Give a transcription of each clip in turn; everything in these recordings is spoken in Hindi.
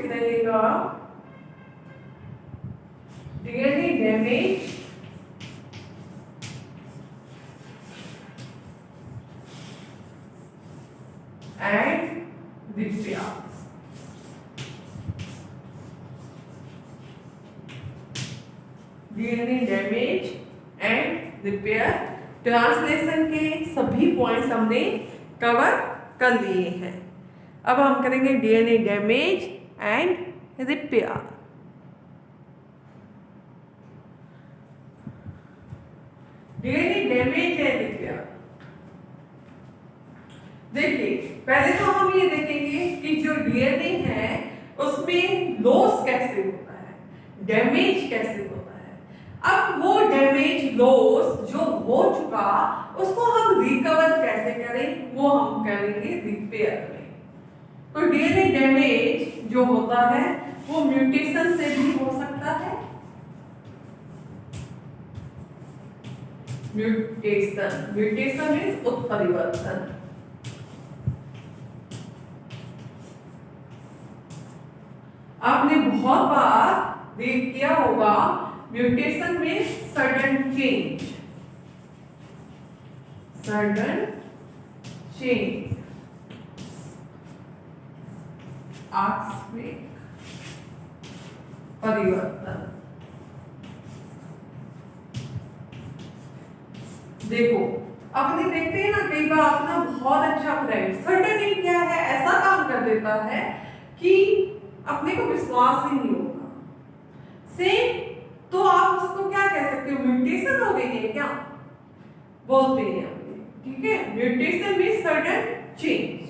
रहेगा DNA damage and repair. DNA damage and repair translation के सभी पॉइंट्स हमने कवर कर लिए हैं। अब हम करेंगे DNA damage and repair. DNA damage and repair, देखिए पहले तो हम ये देखेंगे कि जो डीएनए है उसमें लॉस कैसे होता है, डैमेज कैसे होता है। अब वो डैमेज लॉस जो हो चुका उसको हम रिकवर कैसे करें, वो हम करेंगे रिपेयर में। तो डीएनए डैमेज जो होता है वो म्यूटेशन से भी हो सकता है। म्यूटेशन मींस उत्परिवर्तन। आपने बहुत बार रीड किया होगा म्यूटेशन में सडन चेंज, सडन चेंज, आकस्मिक परिवर्तन। देखो अपने देखते हैं ना, कई बार अपना बहुत अच्छा फ्रेंड सडनली क्या है ऐसा काम कर देता है कि अपने को विश्वास ही नहीं होगा। सेम तो आप उसको क्या कह सकते हो, म्यूटेशन हो गई है क्या बोलते हैं अपने, ठीक है। म्यूटेशन में सडन चेंज।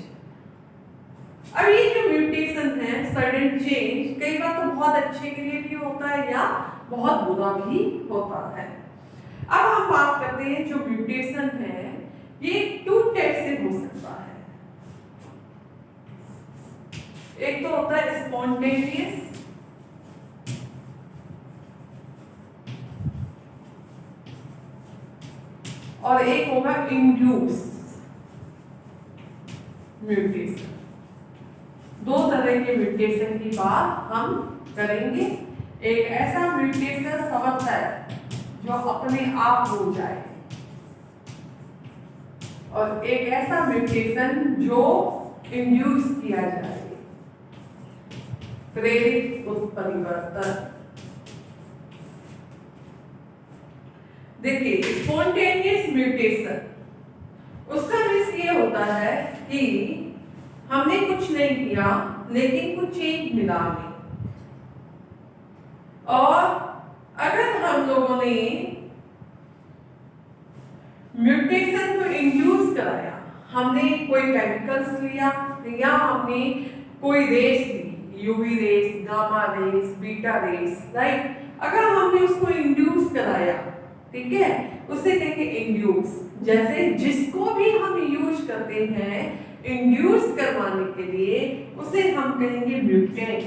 अब ये जो म्यूटेशन है सडन चेंज कई बार तो बहुत अच्छे के लिए भी होता है या बहुत बुरा भी होता है। अब हम बात करते हैं जो म्यूटेशन है ये 2 टाइप से हो सकता है। एक तो होता है स्पॉन्टेनियस और एक होगा इंड्यूस म्यूटेशन। 2 तरह के म्यूटेशन की बात हम करेंगे। एक ऐसा म्यूटेशन समझता है जो अपने आप हो जाए और एक ऐसा म्यूटेशन जो इंड्यूस किया जाए, प्रेरित उत्परिवर्तन। देखिए स्पॉन्टेनियस म्यूटेशन उसका मीन्स ये होता है कि हमने कुछ नहीं किया लेकिन कुछ चेंज मिला हमें, और अगर हम लोगों ने म्यूटेशन को इंड्यूस कराया, हमने कोई केमिकल्स लिया या हमने कोई रेस ली, UV rays, gamma rays, beta rays, right. अगर हमने उसको इंड्यूस कराया, ठीक है, उसे कहेंगे इंड्यूस। जैसे जिसको भी हम यूज करते हैं इंड्यूस करवाने के लिए उसे हम कहेंगे म्यूटेंट।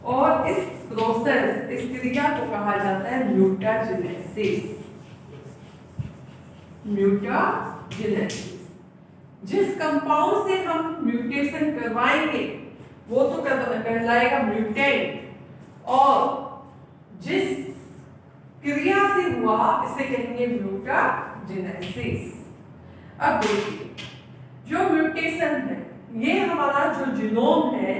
और इस प्रोसेस, इस क्रिया को कहा जाता है म्यूटाजेनेसिस। म्यूटाजेनेसिस। जिस कंपाउंड से हम म्यूटेशन करवाएंगे वो तो कहलाएगा म्यूटेंट, और जिस क्रिया से हुआ इसे कहेंगे म्यूटाजेनेसिस। अब देखिए जो म्यूटेशन है ये हमारा जो जीनोम है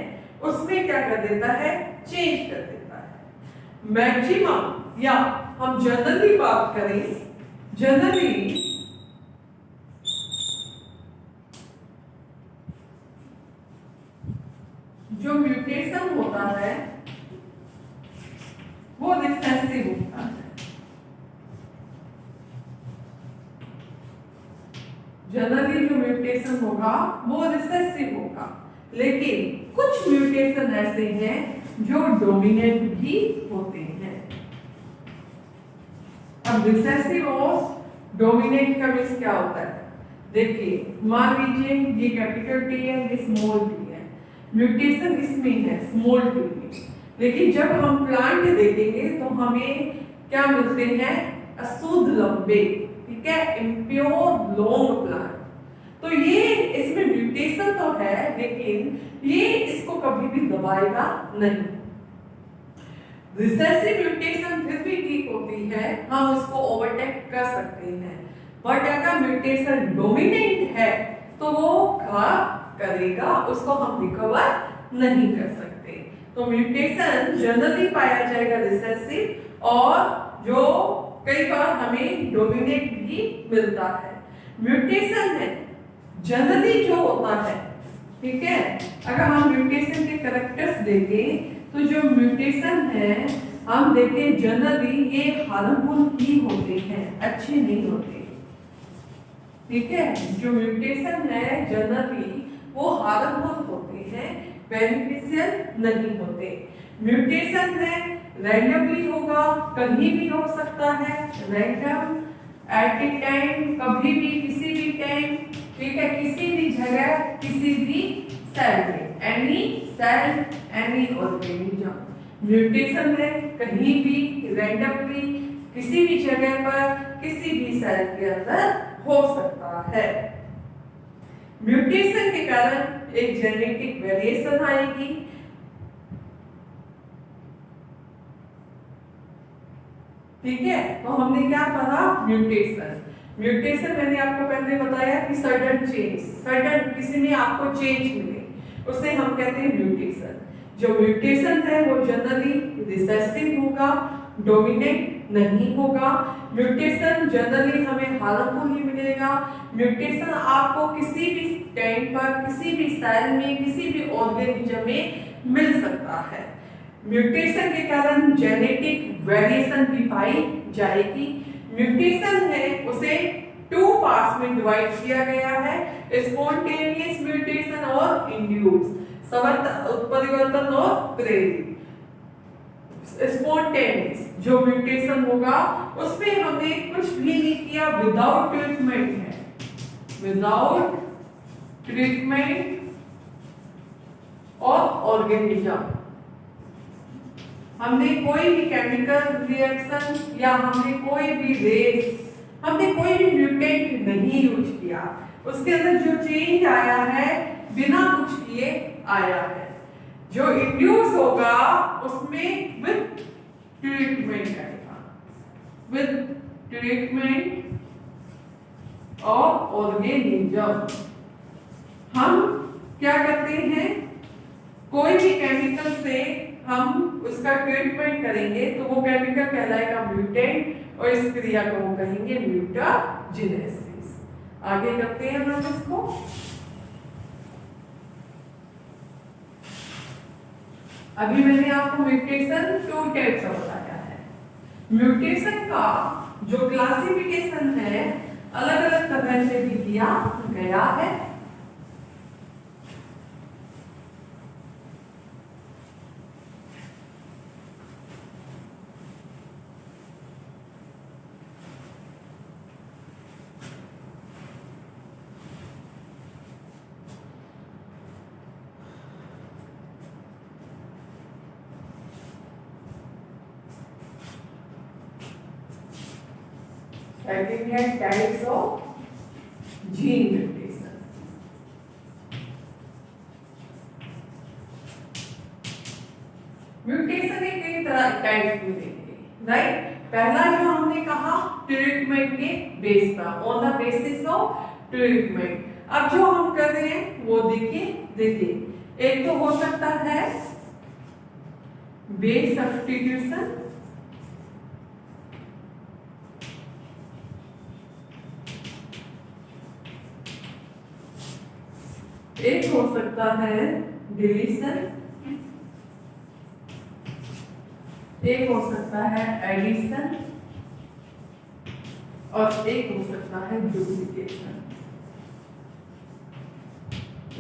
उसमें क्या कर देता है, चेंज कर देता है। मैक्सिमम या हम जनरली बात करें, जनरली जो म्यूटेशन होता है वो रिसेसिव होता है। जनरली जो म्यूटेशन होगा वो रिसेसिव होगा, लेकिन कुछ म्यूटेशन ऐसे हैं जो डोमिनेंट भी होते हैं। अब रिसेसिव और डोमिनेंट का मीन्स क्या होता है, देखिए मान लीजिए ये कैपिटल टी है, ये स्मॉल टी है, म्यूटेशन इसमें है स्मॉल टी में, लेकिन जब हम प्लांट देखेंगे तो हमें क्या मिलते हैं, अशुद्ध लंबे, ठीक है, इम्प्योर लॉन्ग प्लांट। तो ये इसमें म्यूटेशन तो है लेकिन ये इसको कभी भी दबाएगा नहीं। रिसेसिव म्यूटेशन फिर भी ठीक होती है, हम उसको ओवरटेक कर सकते हैं, बट अगर म्यूटेशन डोमिनेंट है तो वो क्या करेगा, उसको हम रिकवर नहीं कर सकते। तो म्यूटेशन जनरली पाया जाएगा रिसेसिव, और जो कई बार हमें डोमिनेंट भी मिलता है। म्यूटेशन है जनरली जो होता है, ठीक है, अगर हम म्यूटेशन के कैरेक्टर्स देखें तो जो म्यूटेशन है हम देखें जनरली ये हार्मफुल ही होते हैं, अच्छे नहीं होते, ठीक है। जो म्यूटेशन है जनरली वो हार्मफुल होते हैं, बेनिफिशियल नहीं होते। म्यूटेशन है रैंडमली होगा, कहीं भी हो सकता है, रैंडम एट ए टाइम, कभी भी किसी भी टाइम, ठीक है, किसी भी जगह किसी भी सेल में, any cell any organism. Mutation है कहीं भी रैंडमली किसी भी जगह पर किसी भी सेल के अंदर हो सकता है। म्यूटेशन के कारण एक जेनेटिक वेरिएशन आएगी, ठीक है। तो हमने क्या पढ़ा, म्यूटेशन। म्यूटेशन मैंने आपको पहले बताया कि सडन चेंज, सडन किसी में आपको चेंज मिले उसे हम कहते हैं म्यूटेशन। जो म्यूटेशन है वो जनरली रिसेसिव होगा, डोमिनेंट नहीं होगा। म्यूटेशन जनरली हमें हार्मफुल ही मिलेगा। म्यूटेशन आपको किसी भी टाइम पर किसी भी सेल में किसी भी ऑर्गेनिज्म में मिल सकता है। म्यूटेशन के कारण जेनेटिक वेरिएशन भी पाई जाएगी। म्यूटेशन है उसे 2 पार्ट्स में डिवाइड किया गया है, स्पॉन्टेनियस म्यूटेशन और इंड्यूस, परिवर्तन और प्रेरित। स्पॉन्टेनियस जो म्यूटेशन होगा उसमें हमने कुछ भी नहीं किया, विदाउट ट्रीटमेंट है, विदाउट ट्रीटमेंट और ऑर्गेनिज्म, हमने कोई भी केमिकल रिएक्शन या हमने कोई भी रेस, हमने कोई भी म्यूटेंट नहीं यूज किया, उसके अंदर जो चेंज आया है बिना कुछ किए आया है। जो इंड्यूस होगा उसमें विद ट्रीटमेंट आएगा, विद ट्रीटमेंट और ऑर्गेनिज्म। हम क्या करते हैं, कोई भी केमिकल से हम उसका ट्रीटमेंट करेंगे तो वो केमिकल कहलाएगा म्यूटेंट और इस क्रिया को वो कहेंगे म्यूटाजेनेसिस। आगे करते हैं हम इसको। अभी मैंने आपको म्यूटेशन 2 टाइप्स का बताया है। म्यूटेशन का जो क्लासिफिकेशन है अलग अलग तरह से भी किया गया है। Writing here types of gene mutation. Mutation के कई तरह टाइप मिलेंगे, राइट। पहला जो हमने कहा ट्रीटमेंट के बेस पर, on the basis of treatment. अब जो हम कर रहे हैं वो देखिए, एक तो हो सकता है बेस सब्स्टिट्यूशन, एक हो सकता है डिलीशन, एक हो सकता है एडिशन और एक हो सकता है डुप्लीकेशन।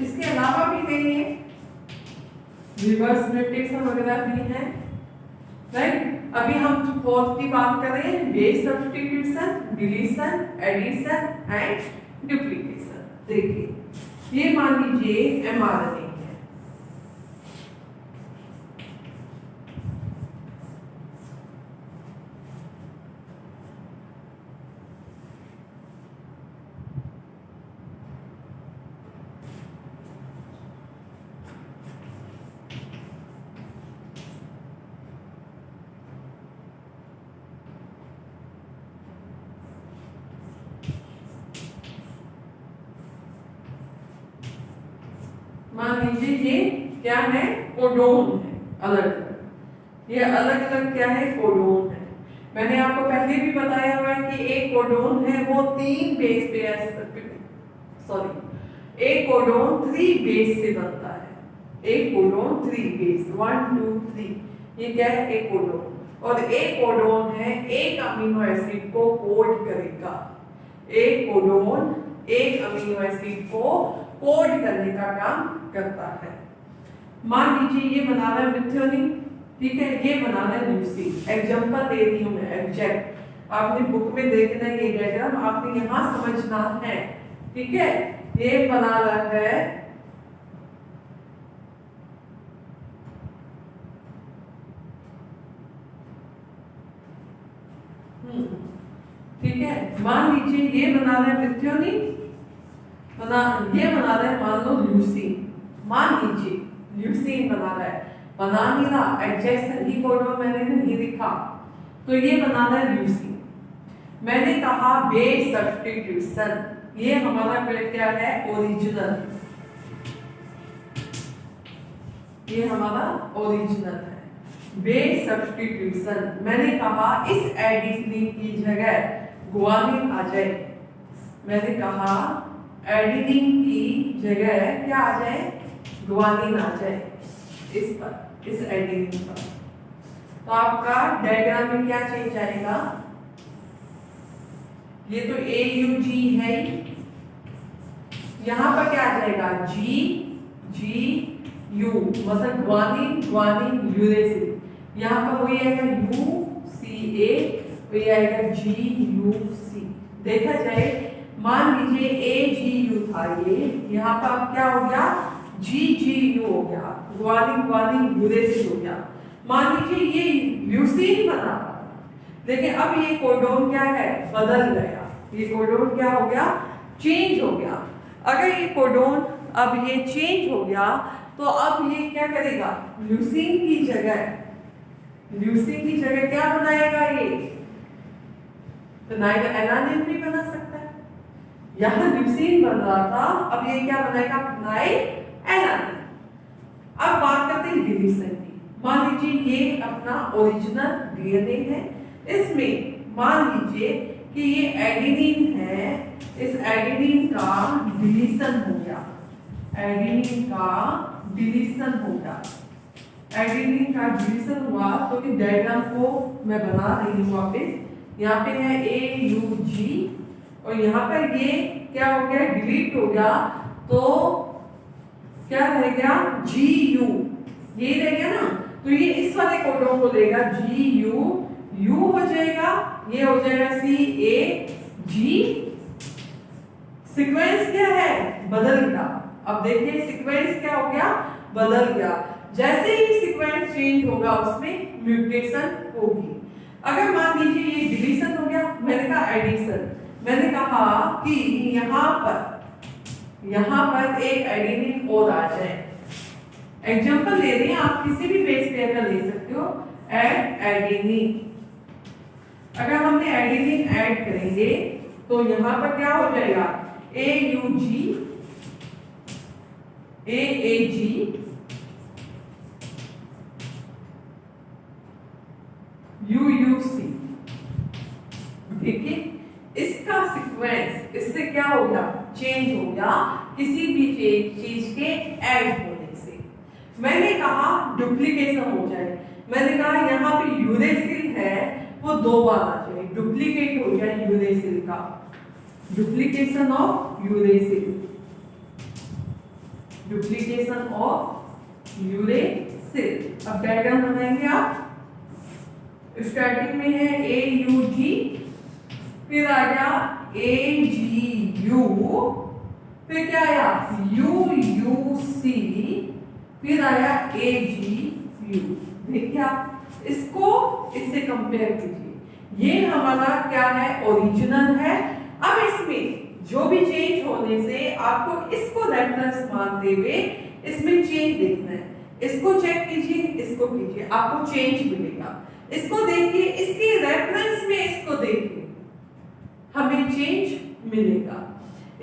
इसके अलावा भी कई है, रिवर्स म्यूटेशन वगैरह भी है, राइट। अभी हम फोर्थ की बात कर रहे हैं, base substitution, deletion, addition and duplication. देखिए ये मान लीजिए mRNA है, मान लीजिए ये क्या है, कोडोन है, अलग अलग, ये अलग अलग क्या है, कोडोन है। मैंने आपको पहले भी बताया हुआ है कि एक कोडोन है वो 3 बेस पे, सॉरी, एक कोडोन 3 बेस से बनता है। एक कोडोन 3 बेस, 1 2 3, ये क्या है, एक कोडोन। और एक कोडोन है एक अमीनो एसिड को कोड करेगा। एक कोडोन एक अमीनो एसिड को कोड करने का काम करता है। मान लीजिए ये बना रहा है मिथ्योनिन, ठीक है, ये बना रहा है ल्यूसीन। एग्जांपल दे रही हूं मैं, एग्जैक्ट आपने बुक में देखना है, ये डायग्राम आपने यहां समझना है, ठीक है। ये बना रहा है ठीक है, मान लीजिए ये बना रहा है मिथ्योनिन, ये बना रहा है मान लो ल्यूसीन। मान लीजिए ल्यूसीन बना रहा है, बना नहीं रहा, एडजस्ट सही कोडोन मैंने नहीं लिखा, तो ये बना रहा है ल्यूसीन। मैंने कहा बेस सब्स्टिट्यूशन, ये हमारा क्या है, ओरिजिनल, ये हमारा ओरिजिनल है। बेस सब्स्टिट्यूशन, मैंने कहा इस एडिनिन की जगह गुआनिन आ जाए। मैंने कहा एडिनिन की जगह क्या आ जाए, गुआनिन आ जाए इस पर, इस एडिनिन पर। तो आपका डायग्राम में क्या चेंज आएगा, ये तो AUG है, यहां पर क्या आ जाएगा, GU, मतलब ग्वानिन ग्वानिन यूरेसिल। यहां पर वही आएगा UCA, वही आएगा GUC। देखा जाए, मान लीजिए AGU था ये, यहाँ पर अब क्या हो गया, GGU हो गया, ग्वानिन ग्वानिन यूरेसिल हो गया। मान लीजिए ये ल्यूसीन बना, देखिए अब ये कोडोन क्या है, बदल गया, ये कोडोन क्या हो गया, चेंज हो गया। अगर ये कोडोन अब ये चेंज हो गया तो अब ये क्या करेगा, ल्यूसीन की जगह, ल्यूसीन की जगह क्या बनाएगा, ये फिनाइल एलानिन भी बना सकता है। यहां ल्यूसीन बन रहा था, अब ये क्या बनाएगा, फिनाइल एलानिन। अब बात करते हैं डिलीशन की। मान लीजिए ये अपना ओरिजिनल डीएनए है, इसमें मान लीजिए कि ये एडेनिन है, इस एडेनिन का डिलीशन हो गया, एडेनिन का डिलीशन हो गया, एडेनिन का डिलीशन हुआ। तो इस डायग्राम को मैं बना रही हूँ वापस, यहाँ पे है AUG और यहाँ पर ये क्या हो गया, डिलीट हो गया, तो क्या रह गया, GU, ये रह गया ना, तो ये इस वाले कोडोन को लेगा, GU, U हो जाएगा, ये हो जाएगा CAG। सीक्वेंस क्या है, बदल गया। अब देखिए सीक्वेंस क्या हो गया, बदल गया। जैसे ही सीक्वेंस चेंज होगा उसमें म्यूटेशन होगी। अगर मान लीजिए ये डिलीशन हो गया, मैंने कहा एडिशन, मैंने कहा कि यहाँ पर एक एडेनिन और आ जाए। एग्जांपल ले रही हैं, आप किसी भी बेस पेयर का ले सकते हो, ऐड एडेनिन। अगर हमने एडेनिन ऐड करेंगे तो यहाँ पर क्या हो जाएगा, AUG, AAG, UUC। देखिए इसका सीक्वेंस इससे क्या हो गया, चेंज हो गया, किसी भी चीज के ऐड होने से। मैंने कहा डुप्लीकेशन हो जाए, मैंने कहा यहाँ पे यूरेसिल है वो 2 बार आ जाए, डुप्लीकेट हो जाए यूरेसिल का, duplication of uracil, duplication of uracil. अब डायग्राम बनाएंगे आप, स्टार्टिंग में है AUG, फिर आ गया AGU, फिर क्या आया UUC, फिर आया AGU। देखिए आप इसको इससे कंपेयर कीजिए, ये हमारा क्या है, ओरिजिनल है। अब इसमें जो भी चेंज होने से आपको इसको रेफरेंस मानते हुए इसमें चेंज देखना है। इसको चेक कीजिए, इसको कीजिए, आपको चेंज मिलेगा। इसको देखिए, इसके रेफरेंस में इसको देखिए, हमें चेंज मिलेगा।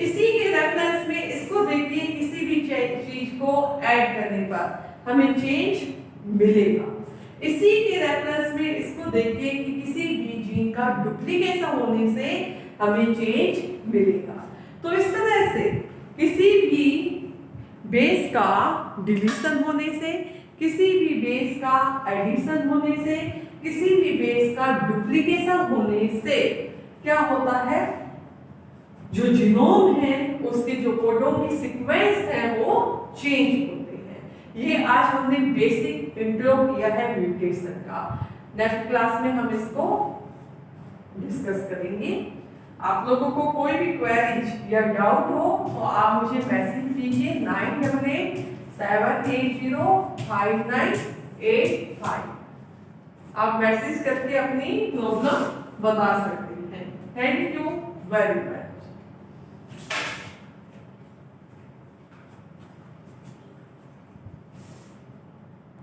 इसी के रेफरेंस में इसको देखिए, किसी भी चीज चीज को ऐड करने पर हमें चेंज मिलेगा। इसी के रेफरेंस में इसको देखिए कि किसी भी जीन का डुप्लीकेशन होने से हमें चेंज मिलेगा। तो इस तरह से किसी भी बेस का डिलीशन होने से, किसी भी बेस का एडिशन होने से, किसी भी बेस का डुप्लीकेशन होने से क्या होता है, जो जीनोम है उसके जो कोडों की सीक्वेंस है वो चेंज होते हैं। ये आज हमने बेसिक इंट्रो किया है म्यूटेशन का। नेक्स्ट क्लास में हम इसको डिस्कस करेंगे। आप लोगों को कोई भी क्वेरीज या डाउट हो तो आप मुझे मैसेज कीजिए 9887805985। आप मैसेज करके अपनी प्रॉब्लम बता सकते हैं। Thank you very much.